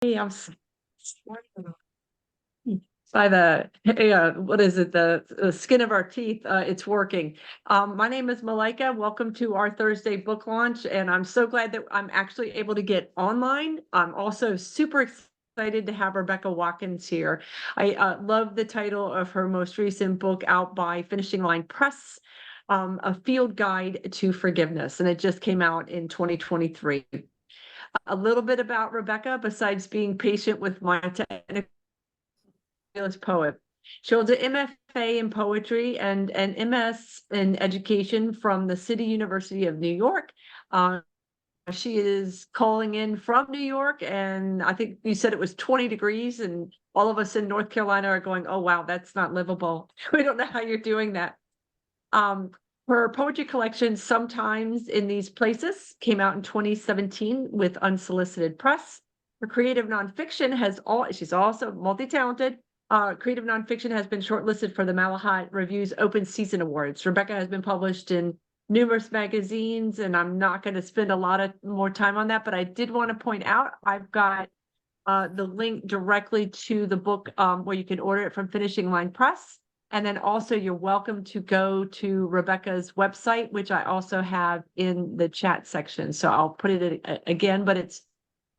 I'm by the what is it, the skin of our teeth. It's working. My name is Malika. Welcome to our Thursday book launch, and I'm so glad that I'm actually able to get online. I'm also super excited to have Rebecca Watkins here. I love the title of her most recent book out by Finishing Line Press, A Field Guide to Forgiveness, and it just came out in 2023. A little bit about Rebecca, besides being patient with my technical poet. She holds an MFA in poetry and an MS in education from the City University of New York. She is calling in from New York, and I think you said it was 20 degrees, and all of us in North Carolina are going, oh, wow, that's not livable. We don't know how you're doing that. Her poetry collection, Sometimes in These Places, came out in 2017 with Unsolicited Press. Her creative nonfiction she's also multi-talented. Creative nonfiction has been shortlisted for the Malahat Review's Open Season Awards. Rebecca has been published in numerous magazines, and I'm not going to spend a lot of more time on that, but I did want to point out, I've got the link directly to the book where you can order it from Finishing Line Press. And then also you're welcome to go to Rebecca's website, which I also have in the chat section. So I'll put it again, but it's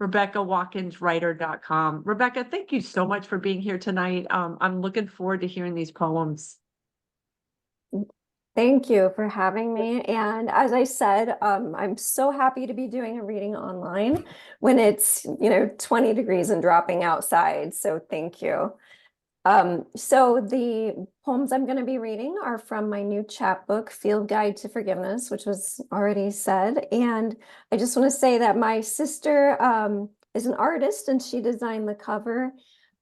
RebeccaWatkinsWriter.com. Rebecca, thank you so much for being here tonight. I'm looking forward to hearing these poems. Thank you for having me. And as I said, I'm so happy to be doing a reading online when it's, 20 degrees and dropping outside. So thank you. So the poems I'm going to be reading are from my new chapbook, Field Guide to Forgiveness, which was already said. And I just want to say that my sister is an artist, and she designed the cover.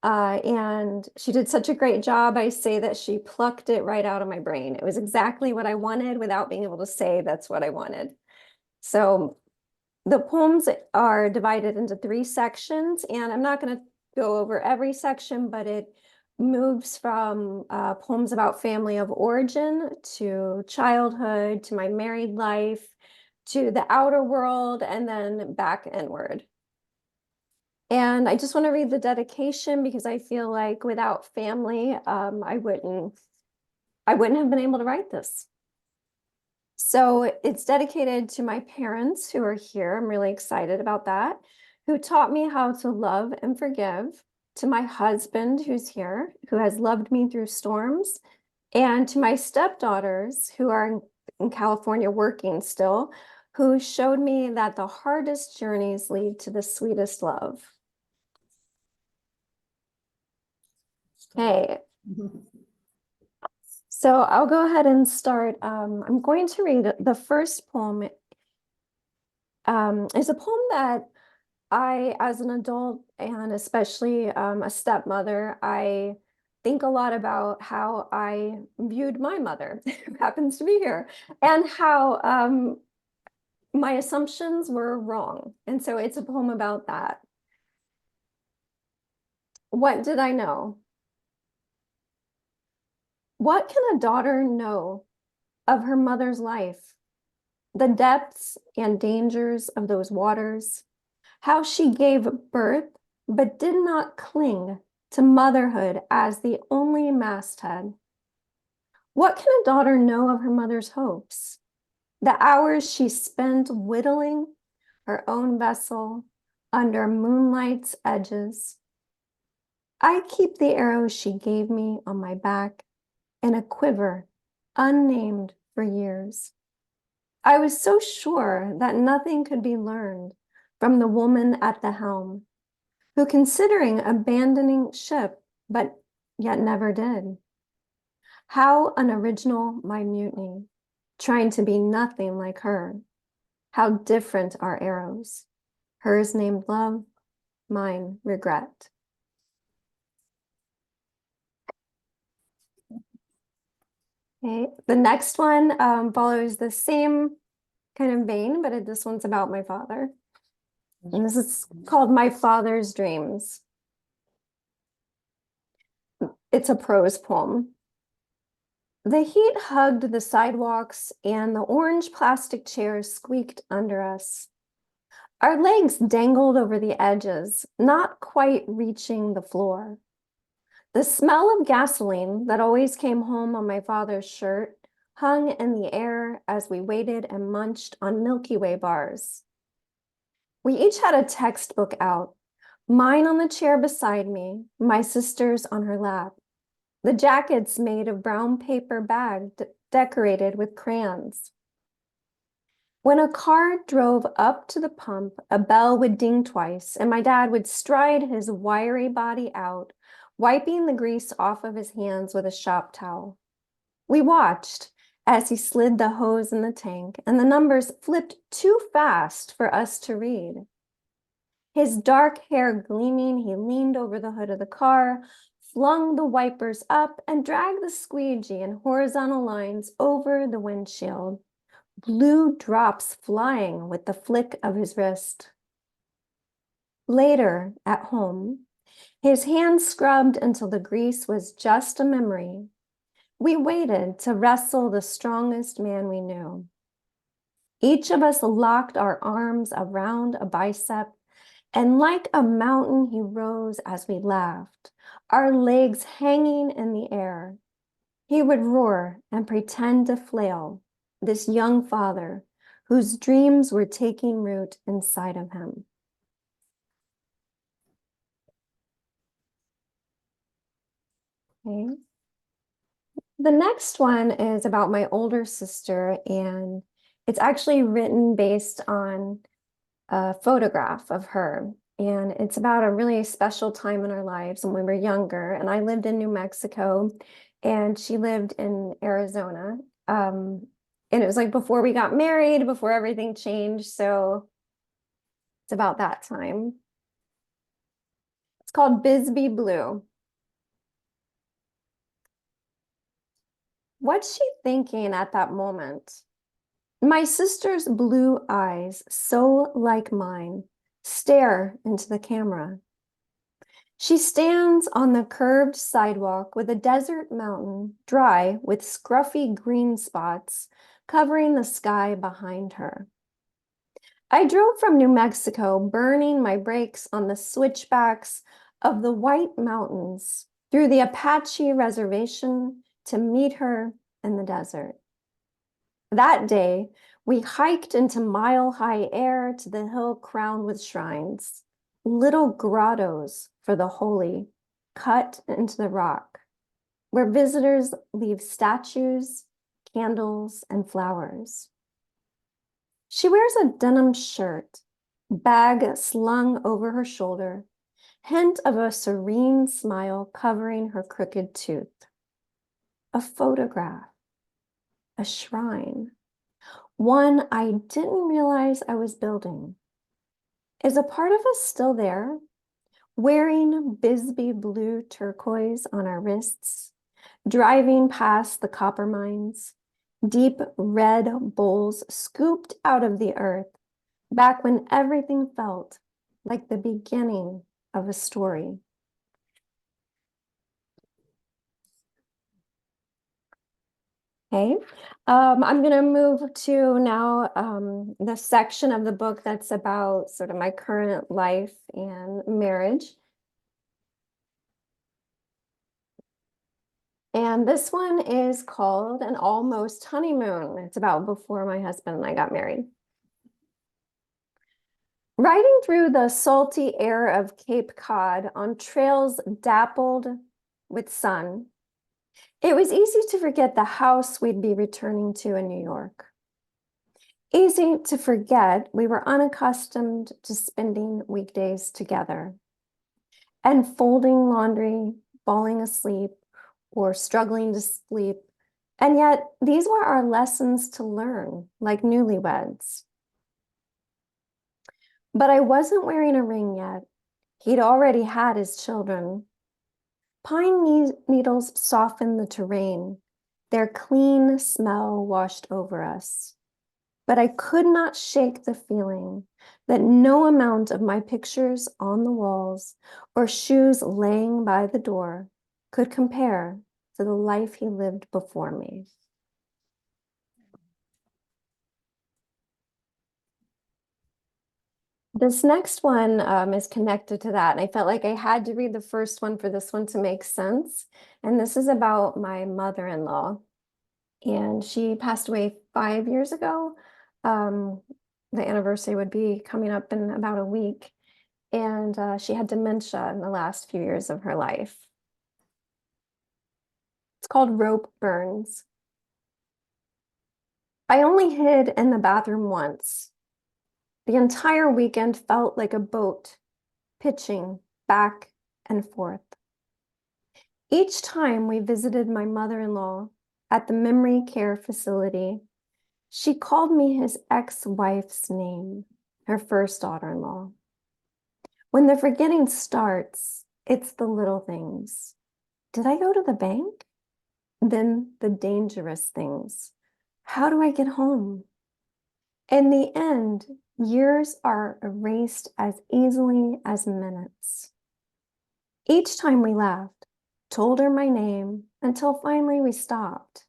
And she did such a great job. I say that she plucked it right out of my brain. It was exactly what I wanted without being able to say that's what I wanted. So the poems are divided into 3 sections, and I'm not going to go over every section, but it moves from poems about family of origin to childhood to my married life to the outer world and then back inward. And I just want to read the dedication because I feel like without family, I wouldn't have been able to write this. So it's dedicated to my parents who are here. I'm really excited about that, who taught me how to love and forgive, to my husband who's here, who has loved me through storms, and to my stepdaughters who are in California working still, who showed me that the hardest journeys lead to the sweetest love. Okay. So I'll go ahead and start. I'm going to read the first poem. It's a poem that I, as an adult and especially a stepmother, I think a lot about how I viewed my mother, who happens to be here, and how my assumptions were wrong. And so it's a poem about that. What did I know? What can a daughter know of her mother's life? The depths and dangers of those waters, how she gave birth but did not cling to motherhood as the only masthead. What can a daughter know of her mother's hopes? The hours she spent whittling her own vessel under moonlight's edges. I keep the arrows she gave me on my back in a quiver unnamed for years. I was so sure that nothing could be learned from the woman at the helm, who considering abandoning ship, but yet never did. How unoriginal my mutiny, trying to be nothing like her. How different our arrows, hers named love, mine regret. Okay, the next one follows the same kind of vein, but this one's about my father. And this is called My Father's Dreams. It's a prose poem. The heat hugged the sidewalks and the orange plastic chairs squeaked under us. Our legs dangled over the edges, not quite reaching the floor. The smell of gasoline that always came home on my father's shirt hung in the air as we waited and munched on Milky Way bars. We each had a textbook out, mine on the chair beside me, my sister's on her lap. The jackets made of brown paper bag decorated with crayons. When a car drove up to the pump, a bell would ding twice, and my dad would stride his wiry body out, wiping the grease off of his hands with a shop towel. We watched as he slid the hose in the tank, and the numbers flipped too fast for us to read. His dark hair gleaming, he leaned over the hood of the car, flung the wipers up, and dragged the squeegee in horizontal lines over the windshield, blue drops flying with the flick of his wrist. Later, at home, his hands scrubbed until the grease was just a memory. We waited to wrestle the strongest man we knew. Each of us locked our arms around a bicep, and like a mountain, he rose as we laughed, our legs hanging in the air. He would roar and pretend to flail, this young father whose dreams were taking root inside of him. Okay. The next one is about my older sister, and it's actually written based on a photograph of her. And it's about a really special time in our lives when we were younger. And I lived in New Mexico, and she lived in Arizona. And it was like before we got married, before everything changed. So it's about that time. It's called Bisbee Blue. What's she thinking at that moment? My sister's blue eyes, so like mine, stare into the camera. She stands on the curved sidewalk with a desert mountain, dry with scruffy green spots, covering the sky behind her. I drove from New Mexico, burning my brakes on the switchbacks of the White Mountains through the Apache reservation to meet her in the desert. That day, we hiked into mile-high air to the hill crowned with shrines, little grottos for the holy, cut into the rock, where visitors leave statues, candles, and flowers. She wears a denim shirt, bag slung over her shoulder, hint of a serene smile covering her crooked tooth. A photograph, a shrine, one I didn't realize I was building. Is a part of us still there, wearing Bisbee blue turquoise on our wrists, driving past the copper mines, deep red bowls scooped out of the earth, back when everything felt like the beginning of a story? Okay, I'm going to move to now the section of the book that's about sort of my current life and marriage. And this one is called An Almost Honeymoon. It's about before my husband and I got married. Riding through the salty air of Cape Cod on trails dappled with sun, it was easy to forget the house we'd be returning to in New York. Easy to forget we were unaccustomed to spending weekdays together and folding laundry, falling asleep, or struggling to sleep. And yet these were our lessons to learn, like newlyweds. But I wasn't wearing a ring yet. He'd already had his children. Pine needles softened the terrain. Their clean smell washed over us. But I could not shake the feeling that no amount of my pictures on the walls or shoes laying by the door could compare to the life he lived before me. This next one is connected to that, and I felt like I had to read the first one for this one to make sense. And this is about my mother-in-law, and she passed away 5 years ago. Um, the anniversary would be coming up in about a week, and she had dementia in the last few years of her life. It's called Rope Burns. I only hid in the bathroom once. The entire weekend felt like a boat pitching back and forth. Each time we visited my mother-in-law at the memory care facility, she called me his ex-wife's name, her first daughter-in-law. When the forgetting starts, it's the little things. Did I go to the bank? Then the dangerous things. How do I get home? In the end, years are erased as easily as minutes. Each time we laughed, told her my name, until finally we stopped.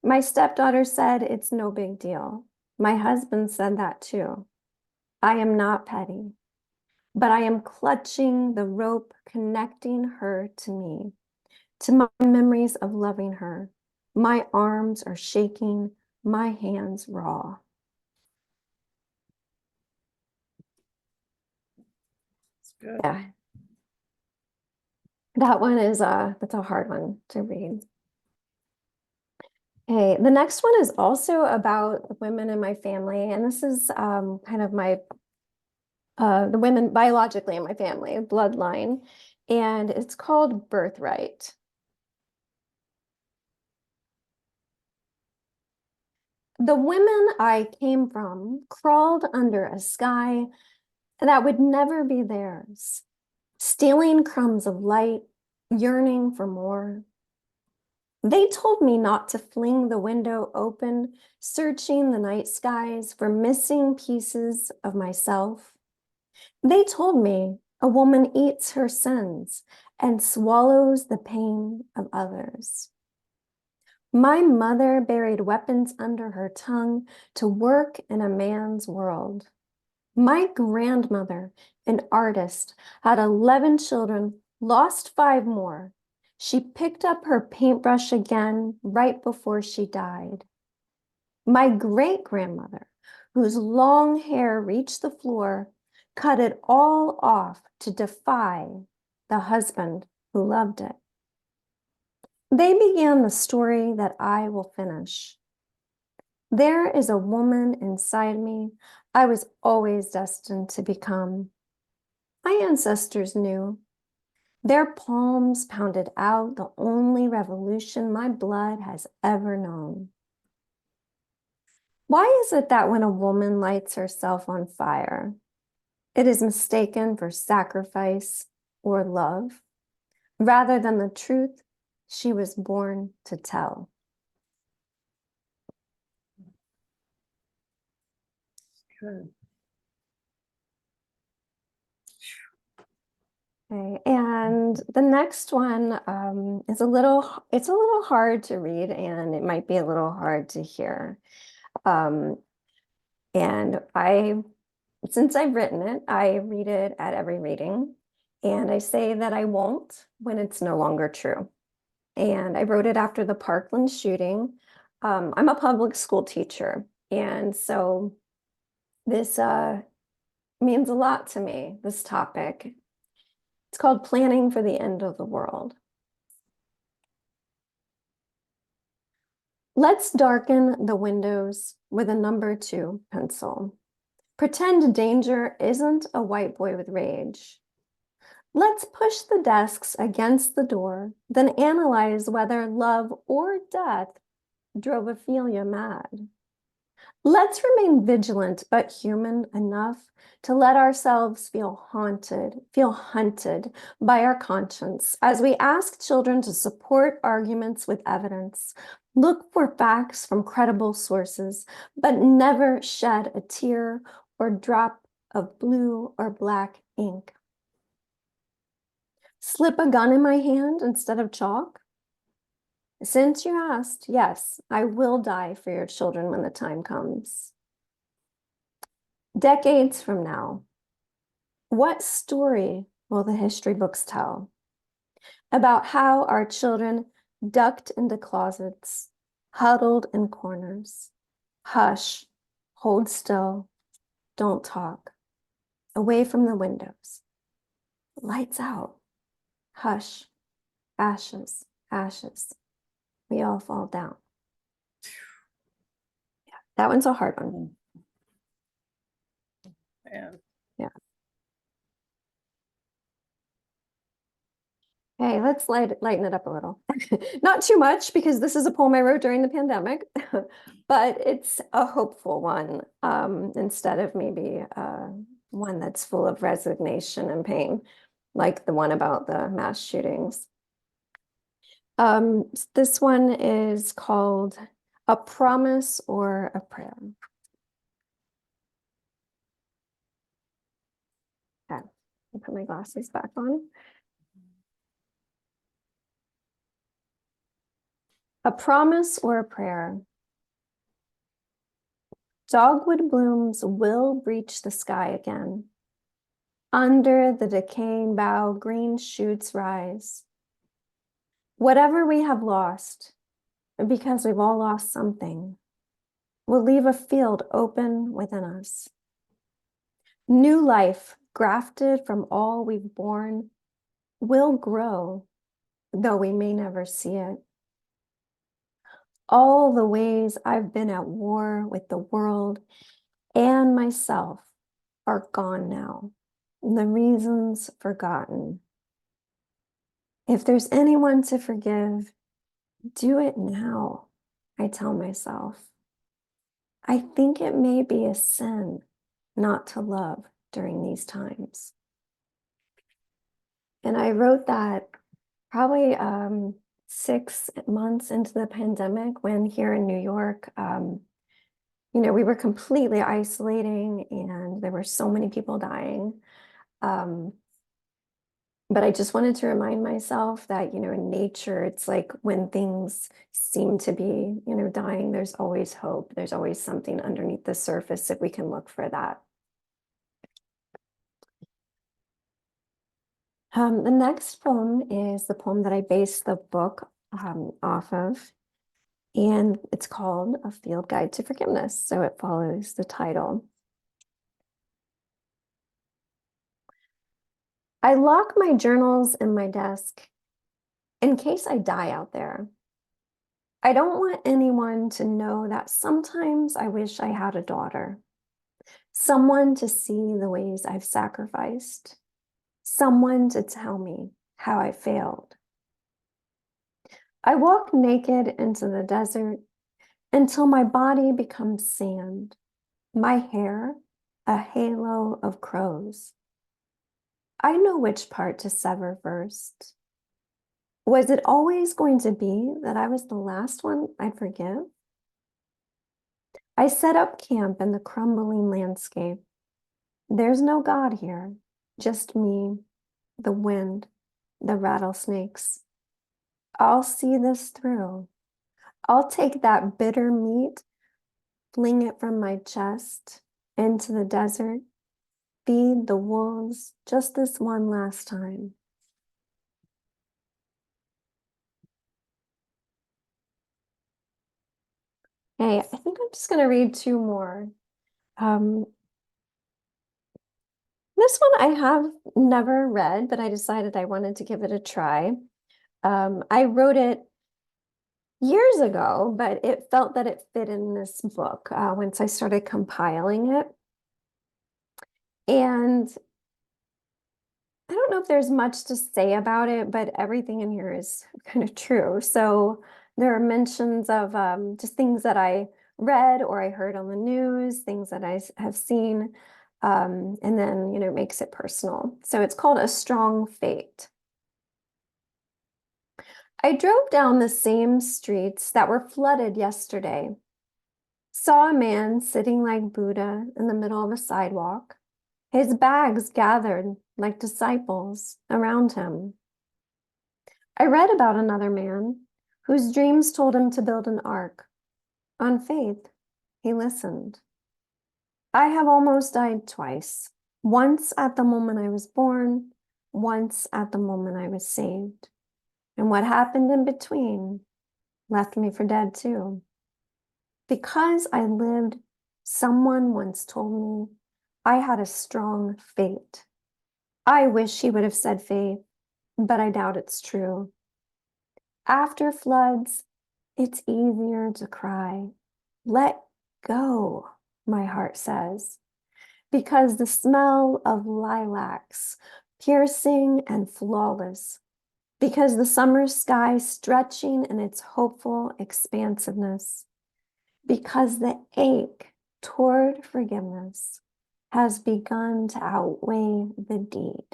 My stepdaughter said it's no big deal. My husband said that too. I am not petty, but I am clutching the rope connecting her to me, to my memories of loving her. My arms are shaking, my hands raw. It's good. Yeah. That one is that's a hard one to read. Okay, the next one is also about women in my family, and this is kind of my the women biologically in my family, bloodline, and it's called Birthright. The women I came from crawled under a sky that would never be theirs, stealing crumbs of light, yearning for more. They told me not to fling the window open, searching the night skies for missing pieces of myself. They told me a woman eats her sins and swallows the pain of others. My mother buried weapons under her tongue to work in a man's world. My grandmother, an artist, had 11 children, lost 5 more. She picked up her paintbrush again right before she died. My great-grandmother, whose long hair reached the floor, cut it all off to defy the husband who loved it. They began the story that I will finish. There is a woman inside me I was always destined to become. My ancestors knew. Their palms pounded out the only revolution my blood has ever known. Why is it that when a woman lights herself on fire, it is mistaken for sacrifice or love, rather than the truth she was born to tell? Good. Okay, and the next one is it's a little hard to read, and it might be a little hard to hear. Um, and since I've written it, I read it at every reading, and I say that I won't when it's no longer true. And I wrote it after the Parkland shooting. I'm a public school teacher, and so this means a lot to me, this topic. It's called Planning for the End of the World. Let's darken the windows with a number 2 pencil. Pretend danger isn't a white boy with rage. Let's push the desks against the door, then analyze whether love or death drove Ophelia mad. Let's remain vigilant but human enough to let ourselves feel hunted by our conscience as we ask children to support arguments with evidence. Look for facts from credible sources, but never shed a tear or drop of blue or black ink. Slip a gun in my hand instead of chalk? Since you asked, yes, I will die for your children when the time comes. Decades from now, What story will the history books tell about how our children ducked into closets, huddled in corners? Hush, hold still, don't talk. Away from the windows. Lights out. Hush, ashes, ashes. We all fall down. Yeah, that one's a hard one. Man. Yeah. Hey, let's lighten it up a little. Not too much, because this is a poem I wrote during the pandemic, but it's a hopeful one, instead of maybe one that's full of resignation and pain, like the one about the mass shootings. This one is called A Promise or a Prayer. Okay, I'll put my glasses back on. A promise or a prayer. Dogwood blooms will breach the sky again. Under the decaying bough, green shoots rise. Whatever we have lost, because we've all lost something, will leave a field open within us. New life, grafted from all we've borne, will grow, though we may never see it. All the ways I've been at war with the world and myself are gone now, the reasons forgotten. If there's anyone to forgive, do it now, I tell myself. I think it may be a sin not to love during these times. And I wrote that probably 6 months into the pandemic, when here in New York, we were completely isolating and there were so many people dying. But I just wanted to remind myself that, in nature, it's like when things seem to be, dying, there's always hope. There's always something underneath the surface if we can look for that. The next poem is the poem that I based the book off of, and it's called A Field Guide to Forgiveness, so it follows the title. I lock my journals in my desk in case I die out there. I don't want anyone to know that sometimes I wish I had a daughter, someone to see the ways I've sacrificed, someone to tell me how I failed. I walk naked into the desert until my body becomes sand, my hair a halo of crows. I know which part to sever first. Was it always going to be that I was the last one I'd forgive? I set up camp in the crumbling landscape. There's no God here, just me, the wind, the rattlesnakes. I'll see this through. I'll take that bitter meat, fling it from my chest into the desert, feed the wolves just this one last time. Hey, I think I'm just going to read 2 more. This one I have never read, but I decided I wanted to give it a try. I wrote it years ago, but it felt that it fit in this book once I started compiling it. And I don't know if there's much to say about it, but everything in here is kind of true. So there are mentions of just things that I read or I heard on the news, things that I have seen, and then, it makes it personal. So it's called A Strong Fate. I drove down the same streets that were flooded yesterday, saw a man sitting like Buddha in the middle of a sidewalk, his bags gathered like disciples around him. I read about another man whose dreams told him to build an ark. On faith, he listened. I have almost died twice, Once at the moment I was born, once at the moment I was saved. And what happened in between left me for dead too. Because I lived, someone once told me I had a strong fate. I wish he would have said faith, but I doubt it's true. After floods, it's easier to cry. Let go, my heart says, because the smell of lilacs, piercing and flawless, because the summer sky stretching in its hopeful expansiveness, because the ache toward forgiveness has begun to outweigh the deed.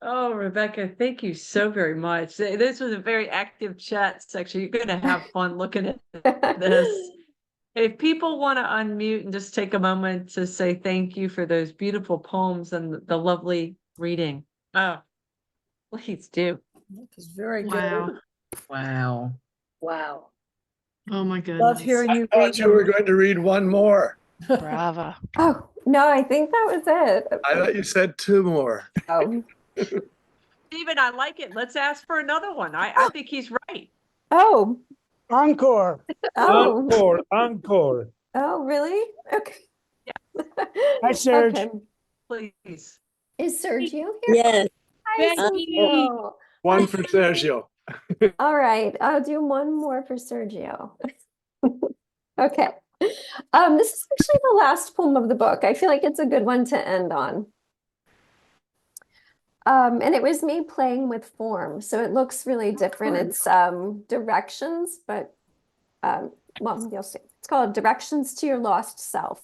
Oh, Rebecca, thank you so very much. This was a very active chat section. You're going to have fun looking at this. If people want to unmute and just take a moment to say thank you for those beautiful poems and the lovely reading. Oh, please do. It's very good. Wow. Wow. Wow. Oh my Love goodness. hearing you I read thought you were them. going to read one more. Brava. Oh, no, I think that was it. I thought you said two more. Oh, Stephen, I like it. Let's ask for another one. I think he's right. oh, Encore, oh, encore, encore. oh, really? Okay. Hi, Serge. Okay. Please. Is Sergio here? Yes. Hi, Becky. Sergio. One for Sergio. All right, I'll do one more for Sergio. Okay. This is actually the last poem of the book. I feel like it's a good one to end on. And it was me playing with form, so it looks really different. It's directions, but well, you'll see. It's called Directions to Your Lost Self.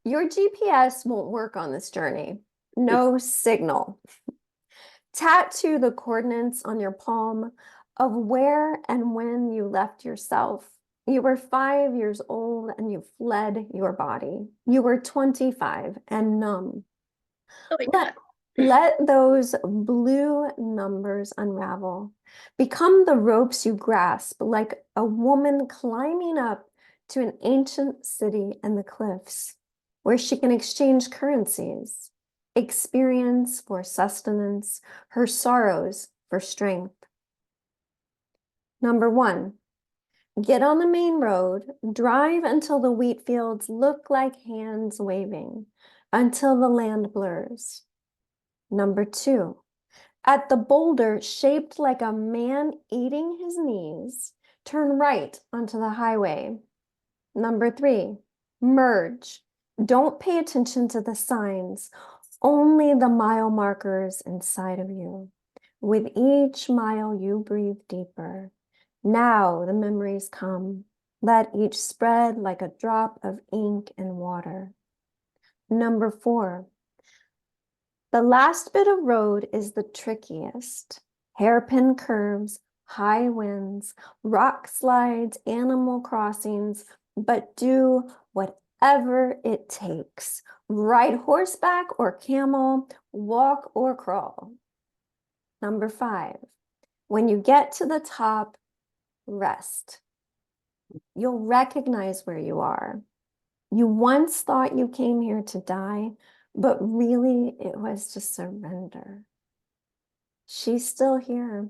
Your GPS won't work on this journey. No signal. Tattoo the coordinates on your palm of where and when you left yourself. You were 5 years old and you fled your body. You were 25 and numb. Let those blue numbers unravel. Become the ropes you grasp, like a woman climbing up to an ancient city in the cliffs, where she can exchange currencies, experience for sustenance, her sorrows for strength. Number 1, get on the main road, drive until the wheat fields look like hands waving, until the land blurs. Number 2, at the boulder shaped like a man eating his knees, turn right onto the highway. Number 3, merge. Don't pay attention to the signs, only the mile markers inside of you. With each mile you breathe deeper. Now the memories come. Let each spread like a drop of ink in water. Number 4, the last bit of road is the trickiest. Hairpin curves, high winds, rock slides, animal crossings, but do whatever it takes. Ride horseback or camel, walk or crawl. Number 5, when you get to the top, rest. You'll recognize where you are. You once thought you came here to die, but really it was to surrender. She's still here.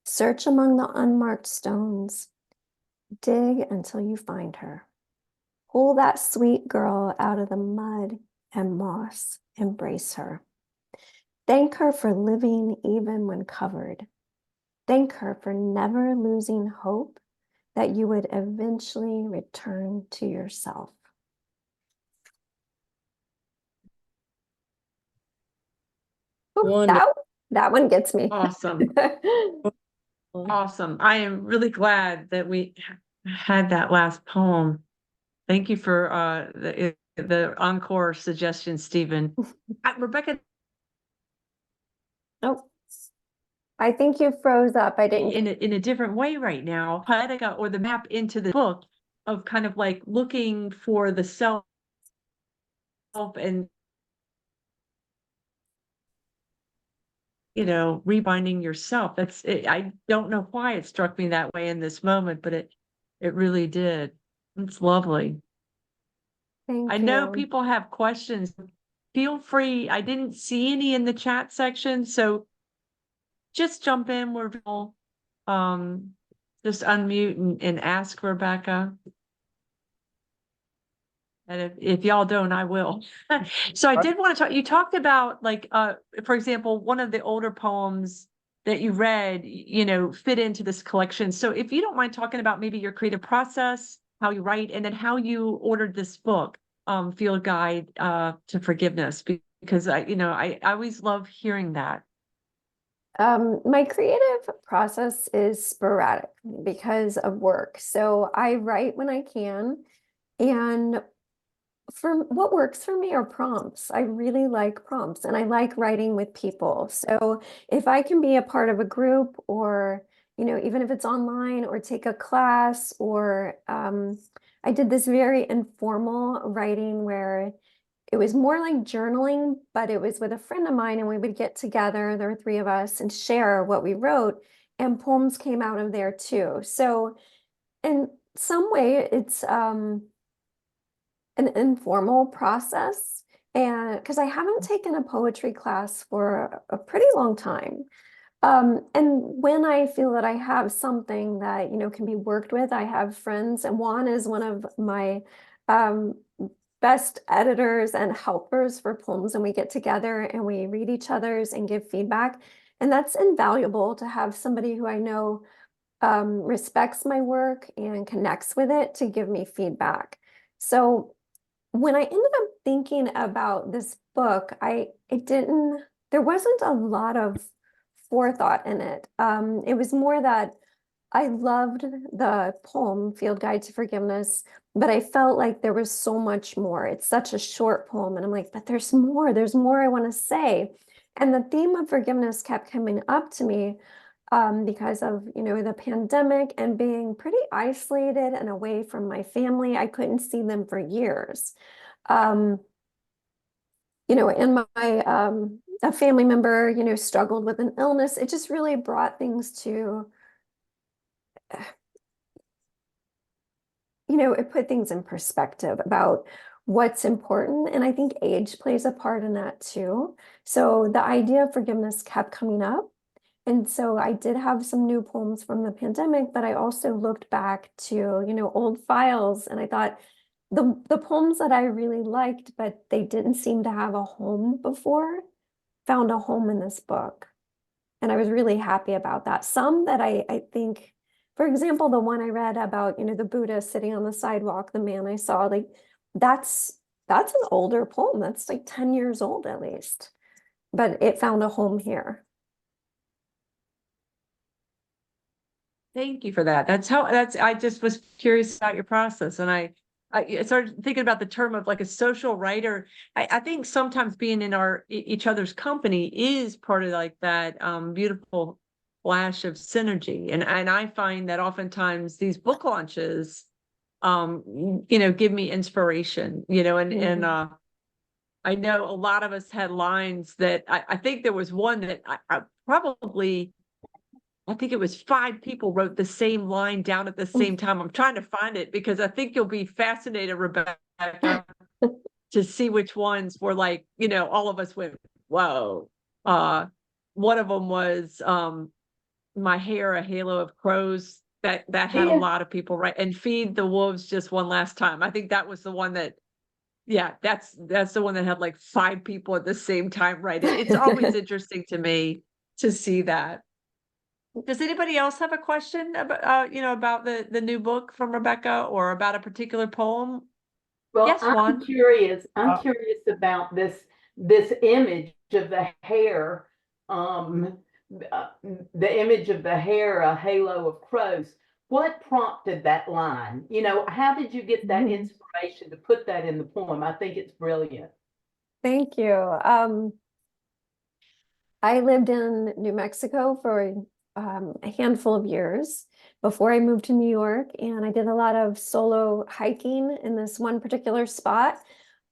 Search among the unmarked stones. Dig until you find her. Pull that sweet girl out of the mud and moss. Embrace her. Thank her for living even when covered. Thank her for never losing hope that you would eventually return to yourself. Ooh, Wonderful. that one gets me. Awesome. Awesome. I am really glad that we had that last poem. Thank you for the encore suggestion, Stephen. Rebecca, Oh, I think you froze up. I didn't. in a different way right now, Poetica or the map into the book of kind of like looking for the self and rebinding yourself. That's it. I don't know why it struck me that way in this moment, but It really did. It's lovely. Thank I know you. people have questions. Feel free. I didn't see any in the chat section, so just jump in. We're just unmute and ask Rebecca. And if y'all don't, I will. So I did want to talk, you talked about like, for example, one of the older poems that you read, fit into this collection. So if you don't mind talking about maybe your creative process, how you write, and then how you ordered this book, Field Guide to Forgiveness, because I always love hearing that. My creative process is sporadic because of work. So I write when I can, and for what works for me are prompts. I really like prompts and I like writing with people. So if I can be a part of a group or, even if it's online or take a class or I did this very informal writing where it was more like journaling, but it was with a friend of mine and we would get together, there were three of us, and share what we wrote, and poems came out of there too. So in some way it's an informal process, and because I haven't taken a poetry class for a pretty long time. And when I feel that I have something that, can be worked with, I have friends, and Juan is one of my best editors and helpers for poems, and we get together and we read each other's and give feedback. And that's invaluable to have somebody who I know respects my work and connects with it to give me feedback. So when I ended up thinking about this book, there wasn't a lot of forethought in it. It was more that I loved the poem, Field Guide to Forgiveness, but I felt like there was so much more. It's such a short poem, and I'm like, but there's more I want to say. And the theme of forgiveness kept coming up to me because of, the pandemic and being pretty isolated and away from my family. I couldn't see them for years. And a family member, struggled with an illness. It just really brought things to, it put things in perspective about what's important. And I think age plays a part in that too. So the idea of forgiveness kept coming up. And so I did have some new poems from the pandemic, but I also looked back to, old files, and I thought the poems that I really liked, but they didn't seem to have a home before, found a home in this book. And I was really happy about that. Some that I think, for example, the one I read about, the Buddha sitting on the sidewalk, the man I saw, like that's an older poem. That's like 10 years old at least, but it found a home here. Thank you for that. I just was curious about your process, and I started thinking about the term of like a social writer. I think sometimes being in each other's company is part of like that beautiful flash of synergy. And I find that oftentimes these book launches, give me inspiration, and I know a lot of us had lines that I think there was one that I think it was 5 people wrote the same line down at the same time. I'm trying to find it because I think you'll be fascinated, Rebecca, to see which ones were like, all of us went, whoa. One of them was My Hair, a Halo of Crows. That had a lot of people write, and Feed the Wolves Just One Last Time. I think that was the one that, that's the one that had like 5 people at the same time writing. It's always interesting to me to see that. Does anybody else have a question about, about the new book from Rebecca or about a particular poem? Well, Yes, Juan. I'm curious about this image of the hair, the image of the hair, a halo of crows. What prompted that line? How did you get that inspiration to put that in the poem? I think it's brilliant. Thank you. I lived in New Mexico for a handful of years before I moved to New York, and I did a lot of solo hiking in this one particular spot.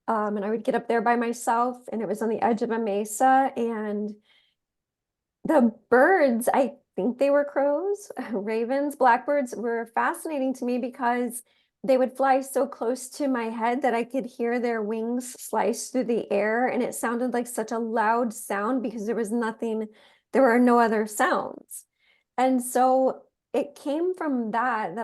And I would get up there by myself, and it was on the edge of a mesa, and the birds, I think they were crows, ravens, blackbirds were fascinating to me because they would fly so close to my head that I could hear their wings slice through the air. And it sounded like such a loud sound because there was nothing, there were no other sounds. And so it came from that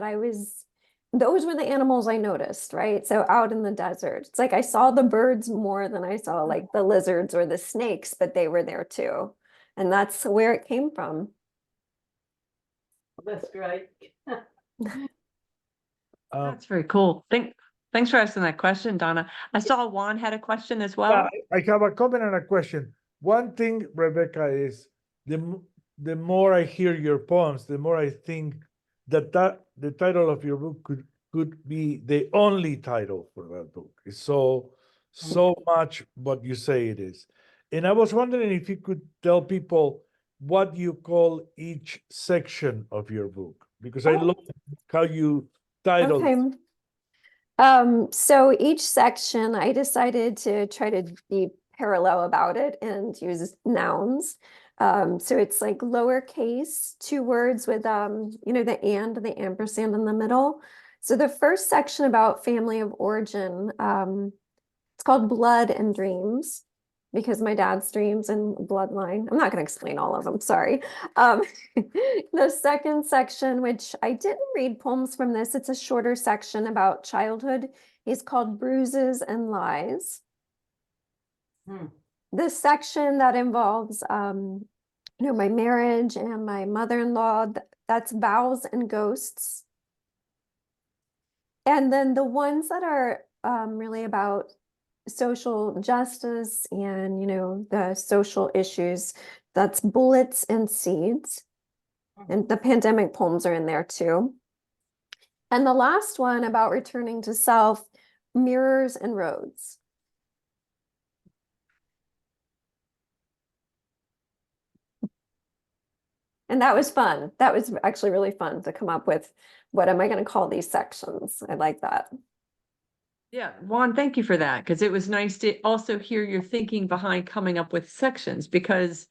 those were the animals I noticed, right? So out in the desert, it's like I saw the birds more than I saw like the lizards or the snakes, but they were there too. And that's where it came from. That's great. That's very cool. Thanks for asking that question, Donna. I saw Juan had a question as well. I have a comment and a question. One thing, Rebecca, is the more I hear your poems, the more I think that the title of your book could be the only title for that book. It's so much what you say it is. And I was wondering if you could tell people what you call each section of your book, because I love how you title it. Okay. So each section, I decided to try to be parallel about it and use nouns. So it's like lowercase, 2 words with, the ampersand in the middle. So the first section about family of origin, it's called Blood and Dreams, because my dad's dreams and bloodline. I'm not going to explain all of them, sorry. The second section, which I didn't read poems from this, it's a shorter section about childhood, is called Bruises and Lies. This section that involves, my marriage and my mother-in-law, that's Vows and Ghosts. And then the ones that are really about social justice and, the social issues, that's Bullets and Seeds. And the pandemic poems are in there too. And the last one about returning to self, Mirrors and Roads. And that was fun. That was actually really fun to come up with, what am I going to call these sections? I like that. Yeah, Juan, thank you for that, because it was nice to also hear your thinking behind coming up with sections, because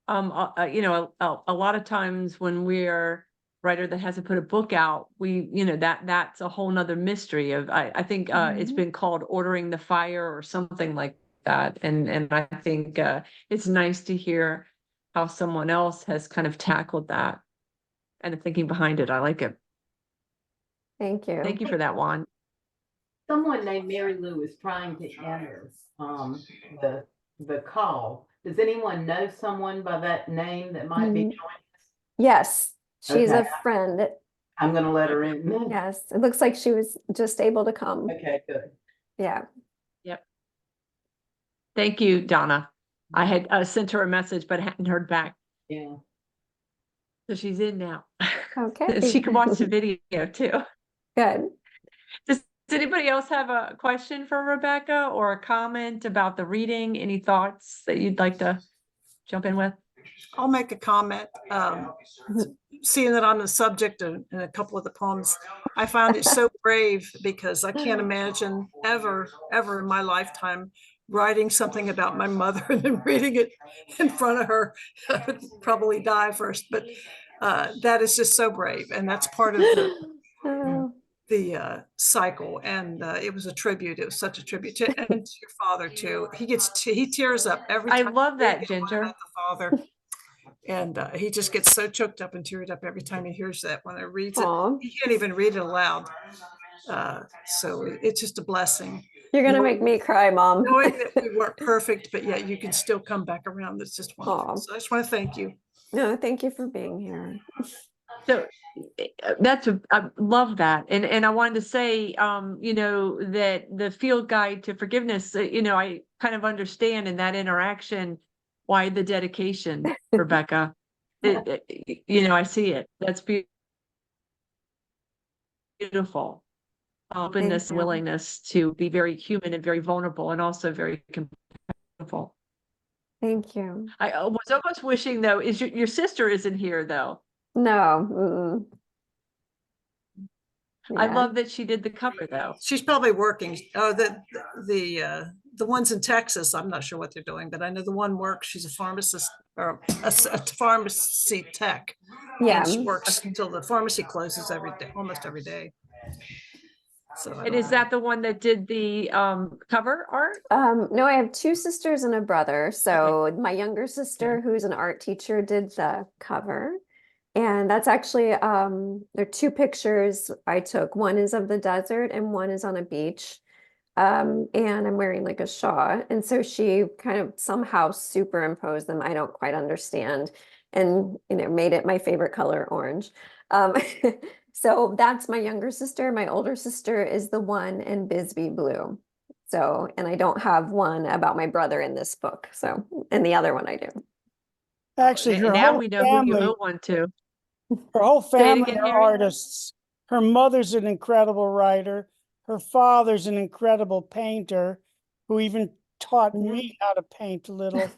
a lot of times when we're writer that hasn't put a book out, that's a whole nother mystery of, I think it's been called ordering the fire or something like that. And I think it's nice to hear how someone else has kind of tackled that and the thinking behind it. I like it. Thank you. Thank you for that, Juan. Someone named Mary Lou is trying to enter the call. Does anyone know someone by that name that might be joining us? Yes, she's Okay. a friend. I'm going to let her in. Yes, it looks like she was just able to come. Okay, good. Yeah. Yep. Thank you, Donna. I had sent her a message, but hadn't heard back. Yeah. So she's in now. Okay. She can watch the video too. Good. Does anybody else have a question for Rebecca or a comment about the reading? Any thoughts that you'd like to jump in with? I'll make a comment. Seeing that I'm the subject in a couple of the poems, I found it so brave, because I can't imagine ever in my lifetime writing something about my mother and then reading it in front of her. I would probably die first, but that is just so brave. And that's part of the cycle. And it was a tribute. It was such a tribute to, and to your father too. He tears up every I time. love that, he Ginger. about the father. And he just gets so choked up and teared up every time he hears that when he reads it. Aw. He can't even read it aloud. So it's just a blessing. You're going to make me cry, Mom. Knowing that we weren't perfect, but yet you can still come back around. That's just wonderful. Aw. So I just want to thank you. No, thank you for being here. So I love that. And I wanted to say, that the field guide to forgiveness, I kind of understand in that interaction why the dedication, Rebecca. I see it. That's beautiful. Openness, you. willingness to be very human and very vulnerable, and also very compatible. Thank you. I was almost wishing, though, is your sister isn't here, though. No. I Yeah. love that she did the cover, though. She's probably working. Oh, the ones in Texas, I'm not sure what they're doing, but I know the one works. She's a pharmacist or a pharmacy tech. Yeah. And she works till the pharmacy closes every day, almost every day. So I And don't is know. that the one that did the cover art? No, I have two sisters and a brother. So my younger sister, who's an art teacher, did the cover. And that's actually there are two pictures I took. One is of the desert and one is on a beach. And I'm wearing like a shawl. And so she kind of somehow superimposed them. I don't quite understand. And made it my favorite color, orange. So that's my younger sister. My older sister is the one in Bisbee blue. So, and I don't have one about my brother in this book. So, and the other one I do. Actually, And her now whole we know who you family, owe one to. her whole Say it family again, are Mary. artists. Her mother's an incredible writer. Her father's an incredible painter who even taught me how to paint a little.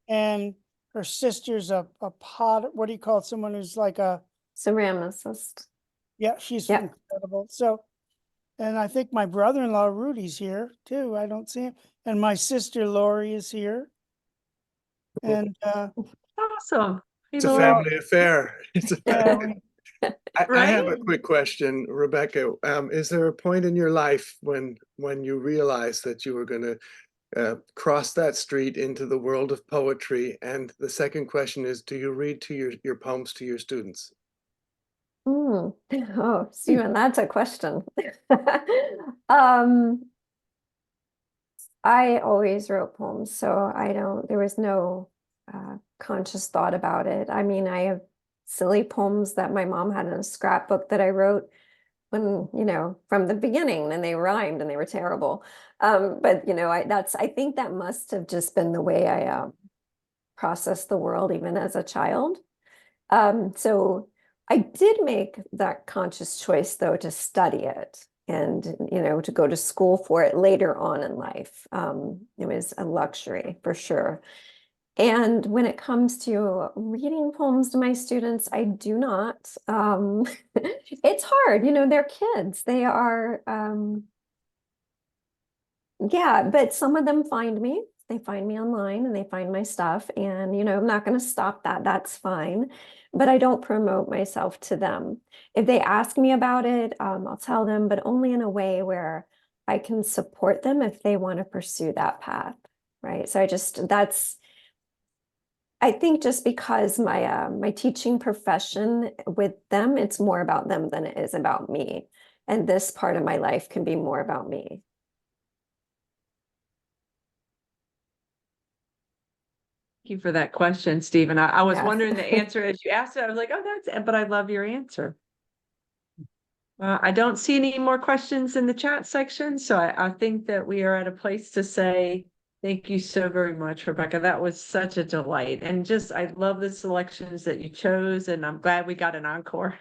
And her sister's a pot, what do you call it? Someone who's like a, Ceramicist. yeah, she's Yep. incredible. So, and I think my brother-in-law Rudy's here too. I don't see him. And my sister Lori is here. And Awesome. It's a People are- family affair. It's a yeah, I have Right? a quick question, Rebecca. Is there a point in your life when you realized that you were going to cross that street into the world of poetry? And the second question is, do you read to your poems to your students? Oh, Stephen, that's a question. Um, I always wrote poems, so there was no conscious thought about it. I mean, I have silly poems that my mom had in a scrapbook that I wrote when, from the beginning, and they rhymed and they were terrible. But I think that must have just been the way I processed the world even as a child. So I did make that conscious choice though to study it and to go to school for it later on in life. It was a luxury for sure. And when it comes to reading poems to my students, I do not. It's hard, they're kids. They are yeah, but some of them find me. They find me online and they find my stuff. And, I'm not going to stop that. That's fine. But I don't promote myself to them. If they ask me about it, I'll tell them, but only in a way where I can support them if they want to pursue that path. Right. So I think just because my teaching profession with them, it's more about them than it is about me. And this part of my life can be more about me. Thank you for that question, Stephen. I was Yes. wondering the answer as you asked it. I was like, oh, but I love your answer. I don't see any more questions in the chat section, so I think that we are at a place to say thank you so very much, Rebecca. That was such a delight. And I love the selections that you chose, and I'm glad we got an encore.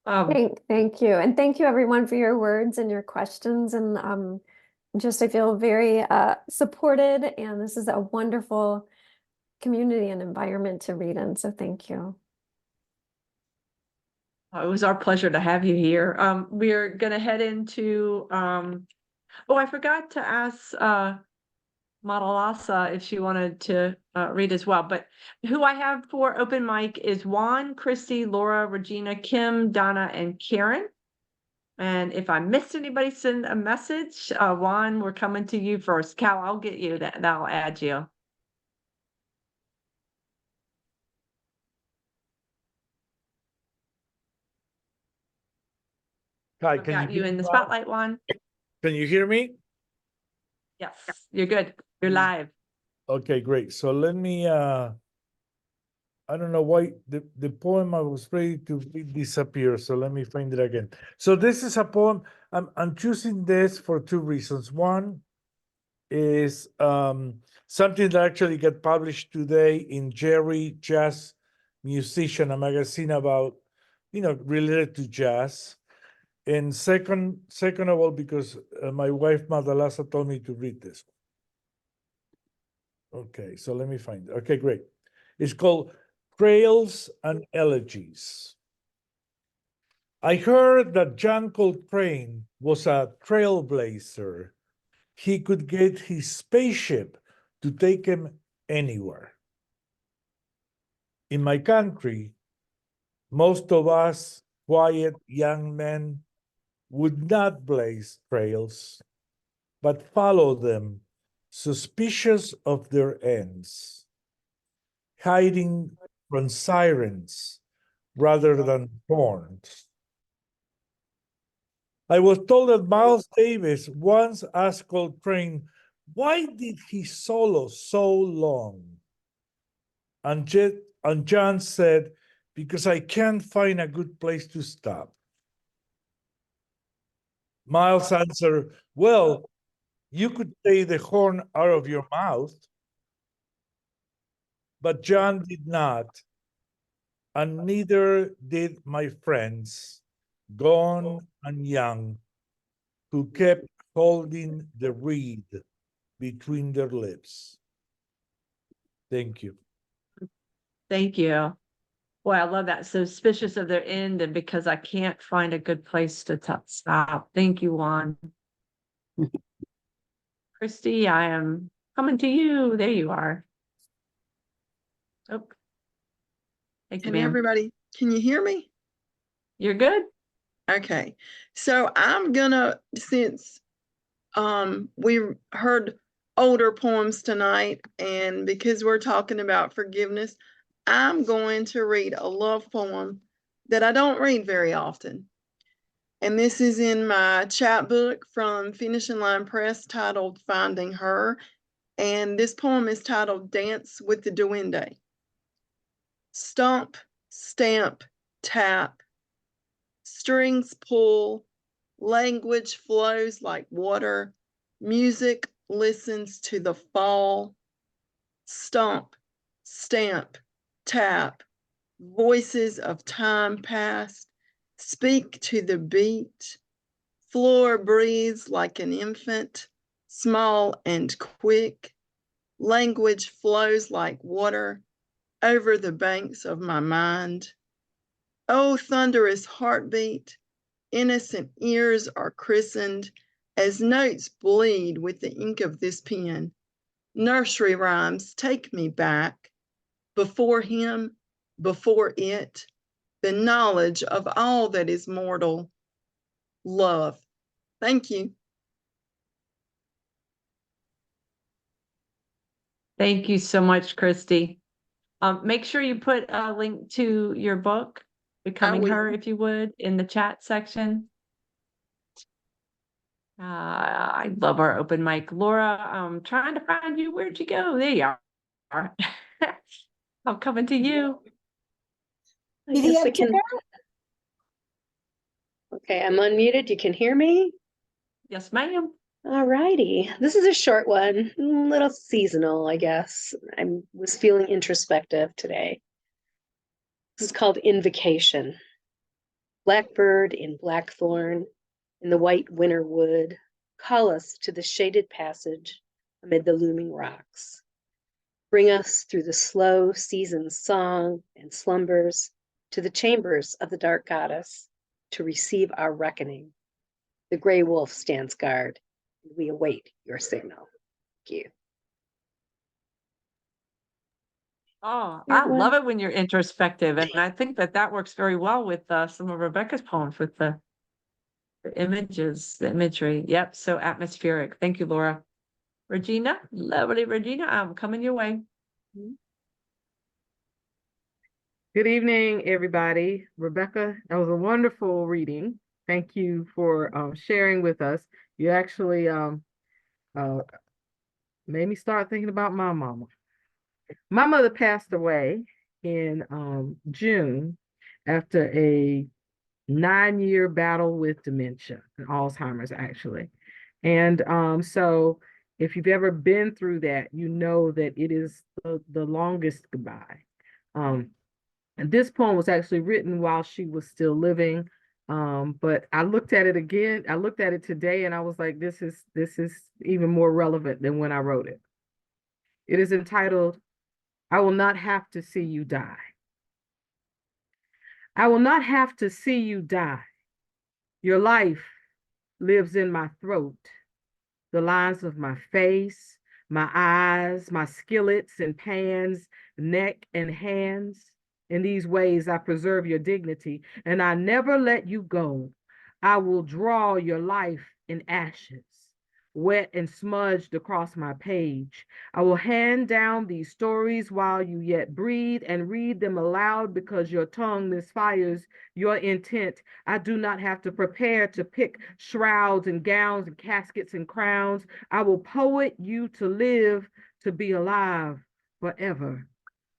Thank you. And thank you everyone for your words and your questions. And I feel very supported, and this is a wonderful community and environment to read in. So thank you. It was our pleasure to have you here. We're gonna head into I forgot to ask Madalasa if she wanted to read as well, but who I have for open mic is Juan, Christy, Laura, Regina, Kim, Donna, and Karen. And if I missed anybody, send a message. Juan, we're coming to you first. Cal, I'll get you that'll add you. Hi, I've got you hear in me the now? spotlight, Juan. Can you hear me? Yes, you're good. You're live. Okay, great. So let me I don't know why the poem I was ready to read disappeared. So let me find it again. So this is a poem. I'm choosing this for two reasons. One is something that actually got published today in Jerry Jazz Musician, a magazine about, related to jazz. And second of all, because my wife Madalasa told me to read this. Okay, so let me find it. Okay, great. It's called Trails and Elegies. I heard that John Coltrane was a trailblazer. He could get his spaceship to take him anywhere. In my country, most of us quiet young men would not blaze trails, but follow them, suspicious of their ends, hiding from sirens rather than thorns. I was told that Miles Davis once asked Coltrane, why did he solo so long? And John said, because I can't find a good place to stop. Miles answered, well, you could take the horn out of your mouth. But John did not, and neither did my friends, gone and young, who kept holding the reed between their lips. Thank you. Thank you. Boy, I love that. Suspicious of their end and because I can't find a good place to stop. Thank you, Juan. Christy, I am coming to you. There you are. Oh. Thank you, Hey, ma'am. everybody, can you hear me? You're good? Okay, so I'm gonna, since we heard older poems tonight, and because we're talking about forgiveness, I'm going to read a love poem that I don't read very often. And this is in my chapbook from Finishing Line Press titled Finding Her. And this poem is titled Dance with the Duende. Stomp, stamp, tap, strings pull, language flows like water, music listens to the fall. Stomp, stamp, tap, voices of time past speak to the beat. Floor breathes like an infant, small and quick. Language flows like water over the banks of my mind. Oh, thunderous heartbeat, innocent ears are christened as notes bleed with the ink of this pen. Nursery rhymes take me back. Before him, before it, the knowledge of all that is mortal. Love. Thank you. Thank you so much, Christy. Make sure you put a link to your book, Becoming will. Her, if you would, in the chat section. I love our open mic. Laura, I'm trying to find you. Where'd you go? There you are. I'm coming to you. I guess I can. Okay, I'm unmuted. You can hear me? Yes, ma'am. All righty. This is a short one, a little seasonal, I guess. I was feeling introspective today. This is called Invocation. Blackbird in blackthorn, in the white winter wood, call us to the shaded passage amid the looming rocks. Bring us through the slow season's song and slumbers to the chambers of the dark goddess to receive our reckoning. The gray wolf stands guard, and we await your signal. Thank you. Oh, I love it when you're introspective. And I think that that works very well with some of Rebecca's poems with the images, the imagery. Yep. So atmospheric. Thank you, Laura. Regina, lovely Regina, I'm coming your way. Good evening, everybody. Rebecca, that was a wonderful reading. Thank you for sharing with us. You actually made me start thinking about my mama. My mother passed away in June after a 9-year battle with dementia and Alzheimer's, actually. And so if you've ever been through that, you know that it is the longest goodbye. And this poem was actually written while she was still living. But I looked at it again. I looked at it today and I was like, this is even more relevant than when I wrote it. It is entitled, I Will Not Have to See You Die. I will not have to see you die. Your life lives in my throat. The lines of my face, my eyes, my skillets and pans, neck and hands. In these ways, I preserve your dignity, and I never let you go. I will draw your life in ashes, wet and smudged across my page. I will hand down these stories while you yet breathe and read them aloud because your tongue misfires your intent. I do not have to prepare to pick shrouds and gowns and caskets and crowns. I will poet you to live, to be alive forever.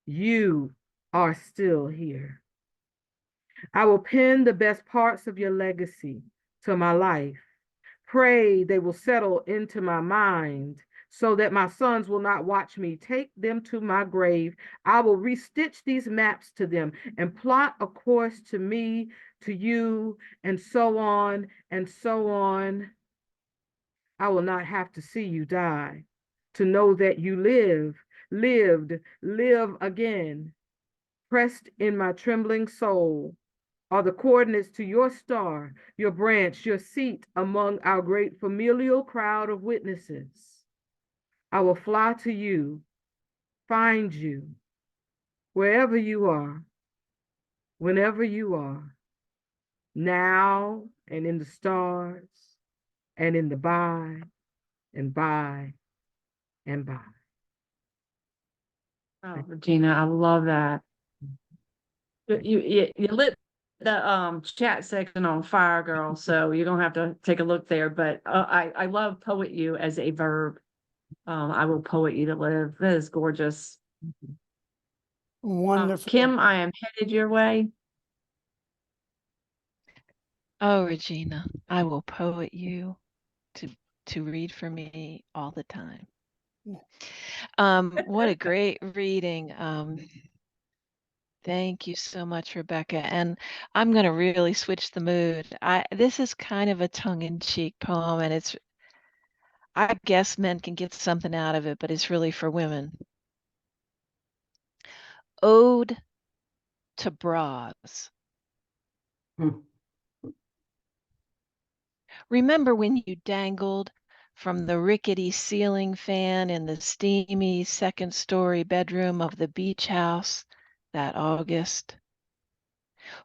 You are still here. I will pen the best parts of your legacy to my life. Pray they will settle into my mind so that my sons will not watch me take them to my grave. I will restitch these maps to them and plot a course to me, to you, and so on and so on. I will not have to see you die, to know that you live again. Pressed in my trembling soul are the coordinates to your star, your branch, your seat among our great familial crowd of witnesses. I will fly to you, find you, wherever you are, whenever you are, now and in the stars, and in the by, and by, and by. Oh, Regina, I love that. You lit the chat section on fire, girl. So you're gonna have to take a look there. But I love poet you as a verb. I will poet you to live. That is gorgeous. Wonderful. Kim, I am headed your way. Oh, Regina, I will poet you to read for me all the time. What a great reading. Thank you so much, Rebecca. And I'm going to really switch the mood. This is kind of a tongue-in-cheek poem, and I guess men can get something out of it, but it's really for women. Ode to Bras. Remember when you dangled from the rickety ceiling fan in the steamy second-story bedroom of the beach house that August?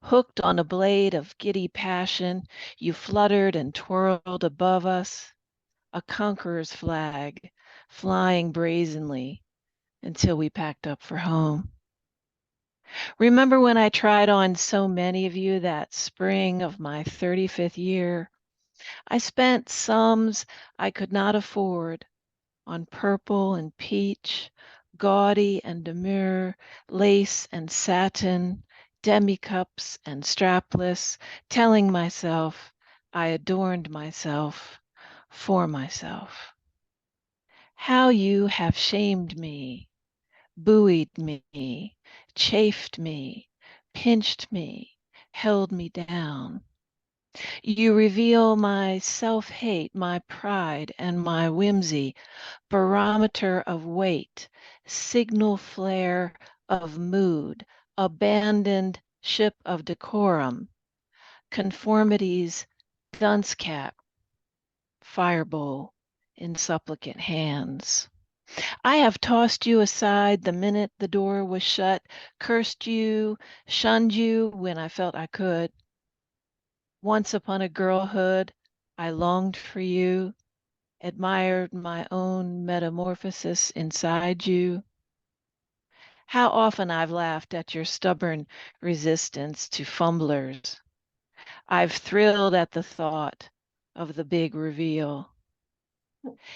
Hooked on a blade of giddy passion, you fluttered and twirled above us, a conqueror's flag, flying brazenly until we packed up for home. Remember when I tried on so many of you that spring of my 35th year? I spent sums I could not afford on purple and peach, gaudy and demure, lace and satin, demi-cups and strapless, telling myself I adorned myself for myself. How you have shamed me, buoyed me, chafed me, pinched me, held me down. You reveal my self-hate, my pride, and my whimsy, barometer of weight, signal flare of mood, abandoned ship of decorum, conformity's dunce cap, firebowl in supplicant hands. I have tossed you aside the minute the door was shut, cursed you, shunned you when I felt I could. Once upon a girlhood, I longed for you, admired my own metamorphosis inside you. How often I've laughed at your stubborn resistance to fumblers. I've thrilled at the thought of the big reveal.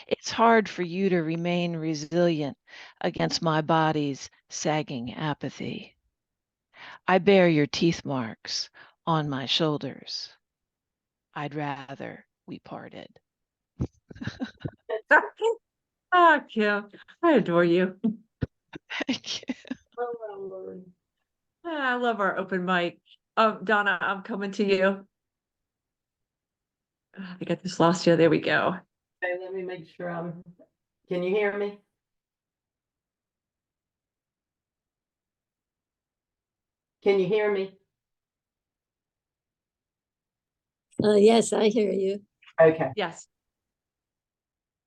It's hard for you to remain resilient against my body's sagging apathy. I bear your teeth marks on my shoulders. I'd rather we parted. Kim, I adore you. Thank you. I love our open mic. Donna, I'm coming to you. I think I just lost you. There we go. Okay, let me make sure can you hear me? Can you hear me? Yes, I hear you. Okay. Yes.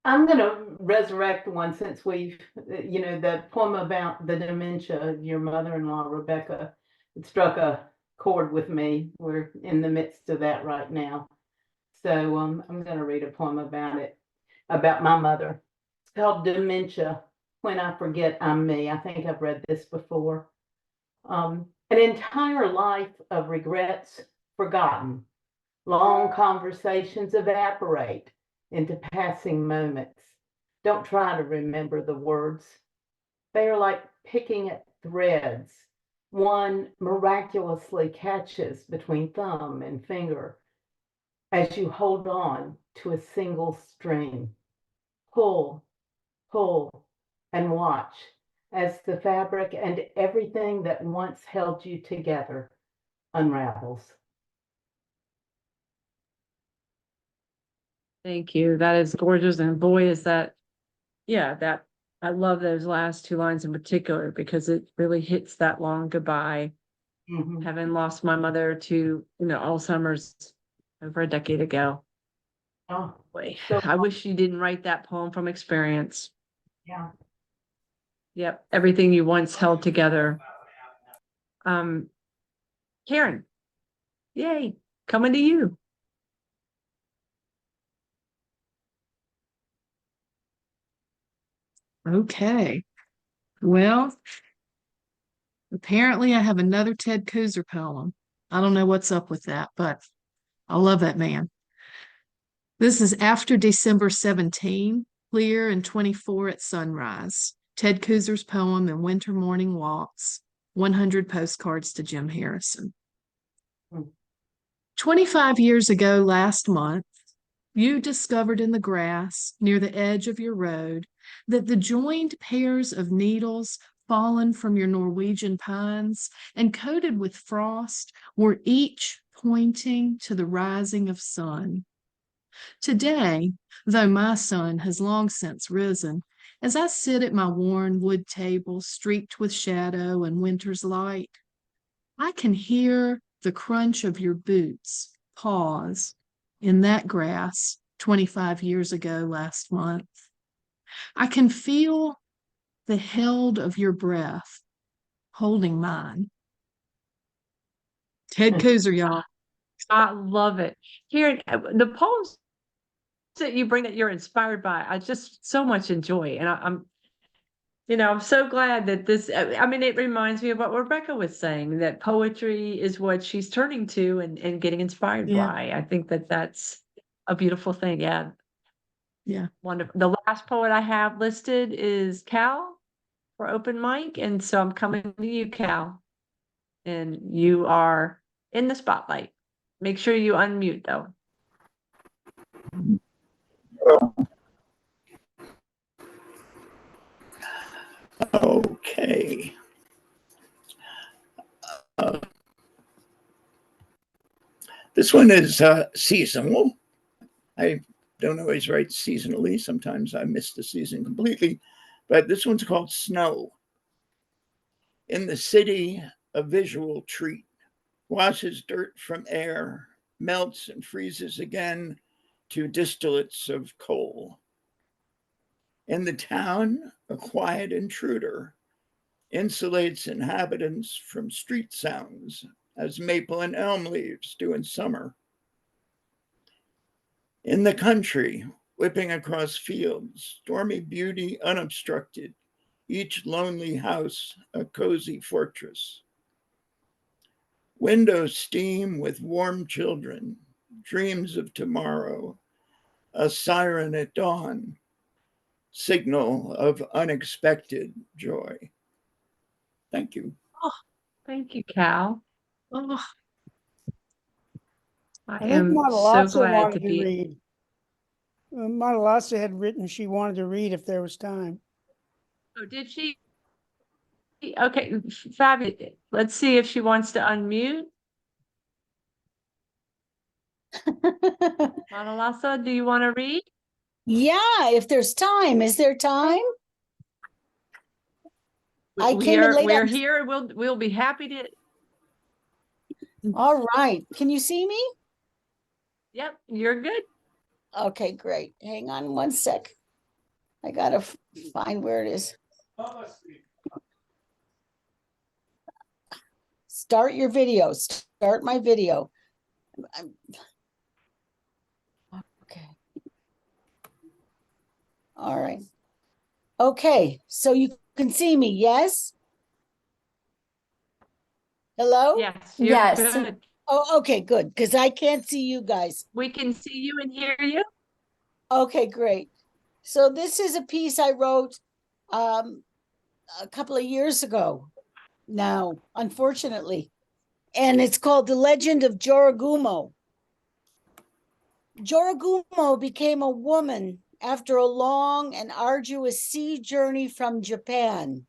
I'm going to resurrect one since we've, the poem about the dementia of your mother-in-law, Rebecca. struck a chord with me. We're in the midst of that right now. So I'm going to read a poem about it, about my mother. It's called Dementia, When I Forget I'm Me. I think I've read this before. An entire life of regrets forgotten. Long conversations evaporate into passing moments. Don't try to remember the words. They are like picking at threads one miraculously catches between thumb and finger as you hold on to a single string. Pull, pull, and watch as the fabric and everything that once held you together unravels. Thank you. That is gorgeous. And boy, is that, yeah, that I love those last two lines in particular because it really hits that long goodbye. Mhm. Having lost my mother to, Alzheimer's over a decade ago. Oh, Boy, so I wish you didn't write that poem from experience. yeah. Yep, everything you once held together. Karen, yay, coming to you. Okay. Well, apparently I have another Ted Kooser poem. I don't know what's up with that, but I love that man. This is after December 17, clear and 24 at sunrise. Ted Kooser's poem in Winter Morning Walks, 100 postcards to Jim Harrison. 25 years ago last month, you discovered in the grass near the edge of your road that the joined pairs of needles fallen from your Norwegian pines and coated with frost were each pointing to the rising of sun. Today, though my sun has long since risen, as I sit at my worn wood table streaked with shadow and winter's light, I can hear the crunch of your boots pause in that grass 25 years ago last month. I can feel the held of your breath holding mine. Ted Kooser, y'all. I love it. Karen, the poems that you bring that you're inspired by, I just so much enjoy. And I'm so glad that this, it reminds me of what Rebecca was saying, that poetry is what she's turning to and getting inspired Yeah. by. I think that that's a beautiful thing. Yeah. Yeah. Wonderful. The last poet I have listed is Cal for open mic. And so I'm coming to you, Cal. And you are in the spotlight. Make sure you unmute though. Okay. This one is seasonal. I don't always write seasonally. Sometimes I miss the season completely. But this one's called Snow. In the city, a visual treat. Washes dirt from air, melts and freezes again to distillates of coal. In the town, a quiet intruder insulates inhabitants from street sounds as maple and elm leaves do in summer. In the country, whipping across fields, stormy beauty unobstructed, each lonely house a cozy fortress. Windows steam with warm children, dreams of tomorrow, a siren at dawn, signal of unexpected joy. Thank you. Oh, thank you, Cal. Oh, I I think am so Matalasa glad to wanted to be. read. Matalasa had written she wanted to read if there was time. Oh, did she? Okay, fabulous. Let's see if she wants to unmute. Manalasa, do you want to read? Yeah, if there's time. Is there time? I came in late We're on- here. We'll be happy to. All right. Can you see me? Yep, you're good. Okay, great. Hang on one sec. I gotta find where it is. Start your video. Start my video. Okay. All right. Okay, so you can see me, yes? Hello? Yes, you're Yes. good. Oh, okay, good, because I can't see you guys. We can see you and hear you. Okay, great. So this is a piece I wrote a couple of years ago now, unfortunately. And it's called The Legend of Joragumo. Joragumo became a woman after a long and arduous sea journey from Japan.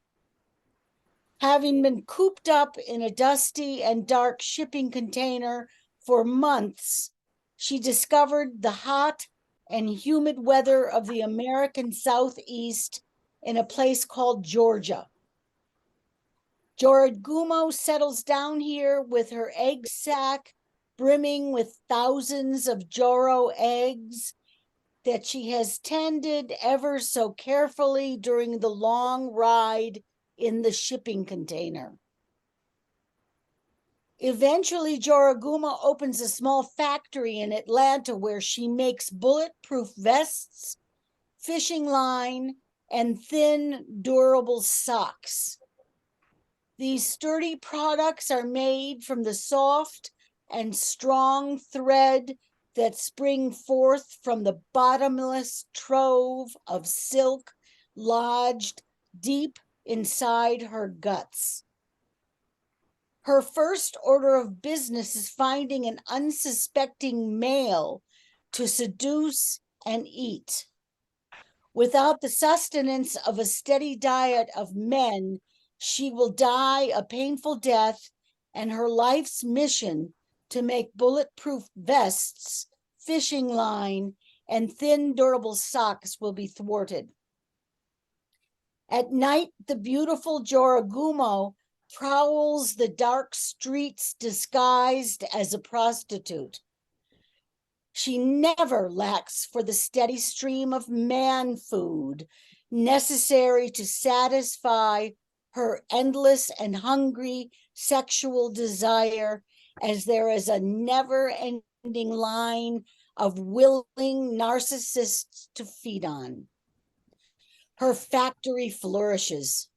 Having been cooped up in a dusty and dark shipping container for months, she discovered the hot and humid weather of the American Southeast in a place called Georgia. Joragumo settles down here with her egg sack brimming with thousands of Joro eggs that she has tended ever so carefully during the long ride in the shipping container. Eventually, Joragumo opens a small factory in Atlanta where she makes bulletproof vests, fishing line, and thin, durable socks. These sturdy products are made from the soft and strong thread that spring forth from the bottomless trove of silk lodged deep inside her guts. Her first order of business is finding an unsuspecting male to seduce and eat. Without the sustenance of a steady diet of men, she will die a painful death, and her life's mission to make bulletproof vests, fishing line, and thin, durable socks will be thwarted. At night, the beautiful Joragumo prowls the dark streets disguised as a prostitute. She never lacks for the steady stream of man food necessary to satisfy her endless and hungry sexual desire, as there is a never-ending line of willing narcissists to feed on. Her factory flourishes.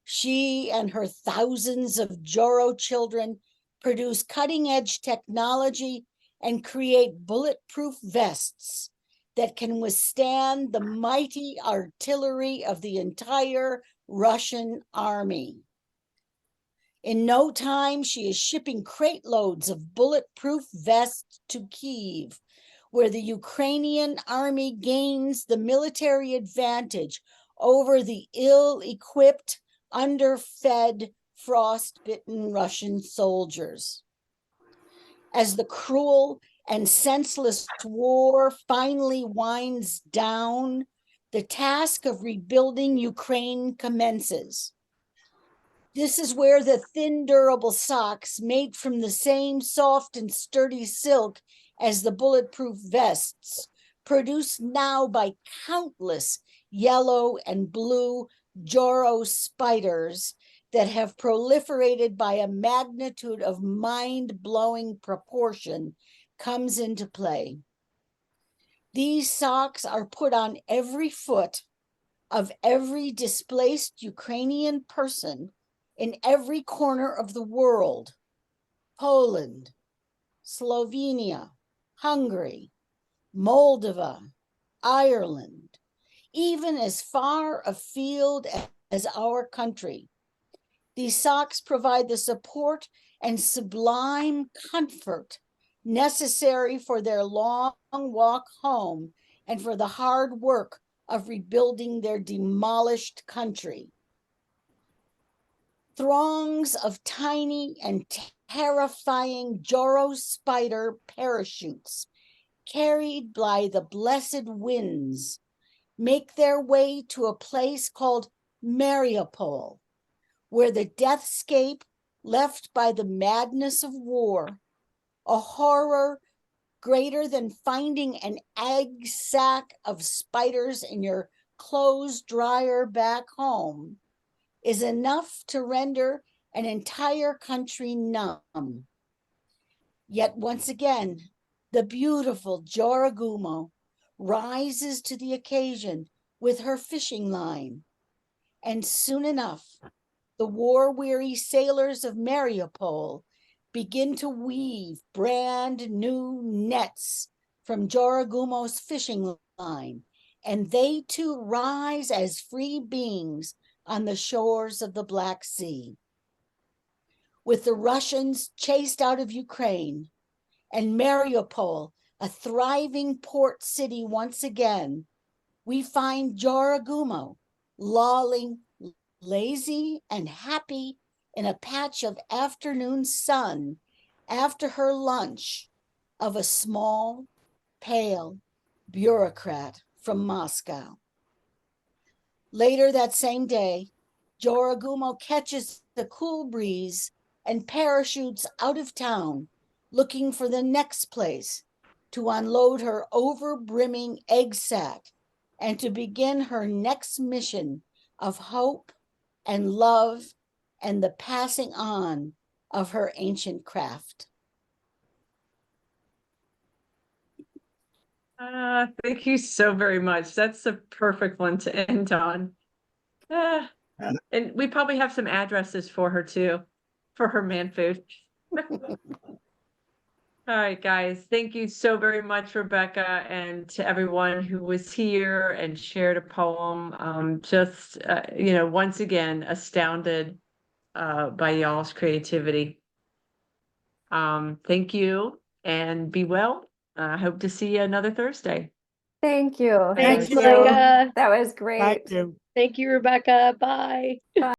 She and her thousands of Joro children produce cutting-edge technology and create bulletproof vests that can withstand the mighty artillery of the entire Russian army. In no time, she is shipping crate loads of bulletproof vests to Kyiv, where the Ukrainian army gains the military advantage over the ill-equipped, underfed, frostbitten Russian soldiers. As the cruel and senseless war finally winds down, the task of rebuilding Ukraine commences. This is where the thin, durable socks made from the same soft and sturdy silk as the bulletproof vests, produced now by countless yellow and blue Joro spiders that have proliferated by a magnitude of mind-blowing proportion, comes into play. These socks are put on every foot of every displaced Ukrainian person in every corner of the world: Poland, Slovenia, Hungary, Moldova, Ireland, even as far afield as our country. These socks provide the support and sublime comfort necessary for their long walk home and for the hard work of rebuilding their demolished country. Throngs of tiny and terrifying Joro spider parachutes, carried by the blessed winds, make their way to a place called Mariupol, where the deathscape left by the madness of war, a horror greater than finding an egg sack of spiders in your clothes dryer back home, is enough to render an entire country numb. Yet once again, the beautiful Joragumo rises to the occasion with her fishing line. And soon enough, the war-weary sailors of Mariupol begin to weave brand new nets from Joragumo's fishing line, and they too rise as free beings on the shores of the Black Sea. With the Russians chased out of Ukraine and Mariupol a thriving port city once again, we find Joragumo lolling lazy and happy in a patch of afternoon sun after her lunch of a small, pale bureaucrat from Moscow. Later that same day, Joragumo catches the cool breeze and parachutes out of town, looking for the next place to unload her over-brimming egg sack and to begin her next mission of hope and love and the passing on of her ancient craft. Thank you so very much. That's the perfect one to end on. And we probably have some addresses for her too, for her man food. All right, guys, thank you so very much, Rebecca, and to everyone who was here and shared a poem. Just, once again, astounded by y'all's creativity. Thank you and be well. I hope to see you another Thursday. Thank you. Thanks, Thank you. Rebecca. That was great. Thank you, Rebecca. Bye.